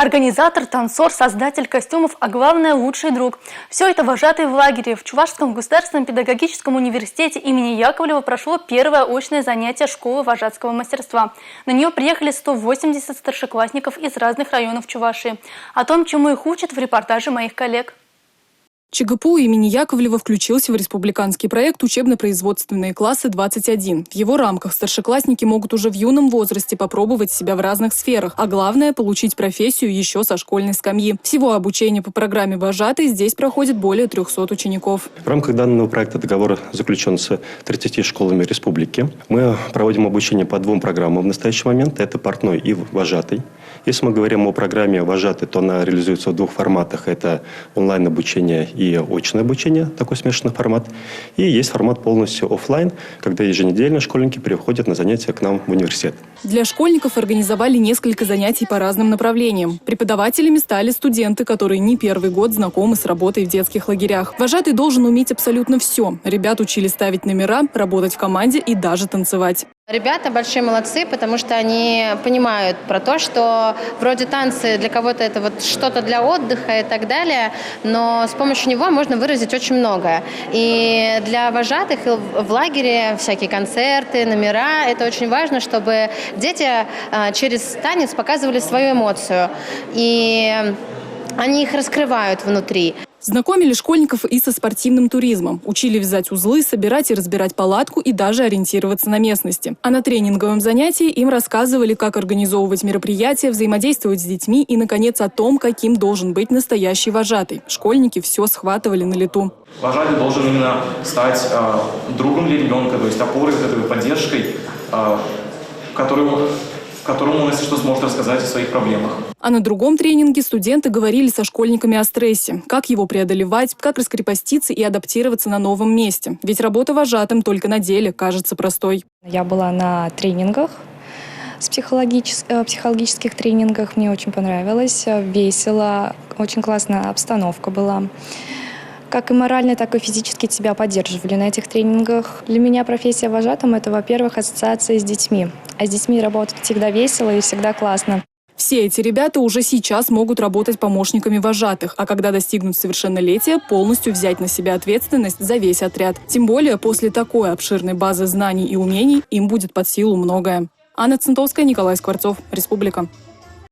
Организатор, танцор, создатель костюмов, а главное – лучший друг. Все это вожатые в лагере. В Чувашском государственном педагогическом университете имени Яковлева прошло первое очное занятие школы вожатского мастерства. На нее приехали 180 старшеклассников из разных районов Чувашии. О том, чему их учат, в репортаже моих коллег. ЧГПУ имени Яковлева включился в республиканский проект «Учебно-производственные классы 21». В его рамках старшеклассники могут уже в юном возрасте попробовать себя в разных сферах, а главное – получить профессию еще со школьной скамьи. Всего обучение по программе «Вожатый» здесь проходит более 300 учеников. В рамках данного проекта договор заключен с 30 школами республики. Мы проводим обучение по двум программам в настоящий момент. Это портной и вожатый. Если мы говорим о программе «Вожатый», то она реализуется в двух форматах. Это онлайн-обучение и очное обучение, такой смешанный формат. И есть формат полностью офлайн, когда еженедельно школьники приходят на занятия к нам в университет. Для школьников организовали несколько занятий по разным направлениям. Преподавателями стали студенты, которые не первый год знакомы с работой в детских лагерях. Вожатый должен уметь абсолютно все. Ребят учили ставить номера, работать в команде и даже танцевать. Ребята большие молодцы, потому что они понимают про то, что вроде танцы для кого-то это вот что-то для отдыха и так далее, но с помощью него можно выразить очень многое. И для вожатых в лагере всякие концерты, номера, это очень важно, чтобы дети через танец показывали свою эмоцию. И они их раскрывают внутри. Знакомили школьников и со спортивным туризмом. Учили вязать узлы, собирать и разбирать палатку и даже ориентироваться на местности. А на тренинговом занятии им рассказывали, как организовывать мероприятия, взаимодействовать с детьми и, наконец, о том, каким должен быть настоящий вожатый. Школьники все схватывали на лету. Вожатый должен именно стать другом для ребенка, то есть опорой, поддержкой, которому он, если что, сможет рассказать о своих проблемах. А на другом тренинге студенты говорили со школьниками о стрессе, как его преодолевать, как раскрепоститься и адаптироваться на новом месте. Ведь работа вожатым только на деле кажется простой. Я была на тренингах, психологических тренингах. Мне очень понравилось, весело, очень классная обстановка была. Как и морально, так и физически тебя поддерживали на этих тренингах. Для меня профессия вожатым – это, во-первых, ассоциация с детьми. А с детьми работать всегда весело и всегда классно. Все эти ребята уже сейчас могут работать помощниками вожатых, а когда достигнут совершеннолетия, полностью взять на себя ответственность за весь отряд. Тем более, после такой обширной базы знаний и умений им будет под силу многое. Анна Центовская, Николай Скворцов, Республика.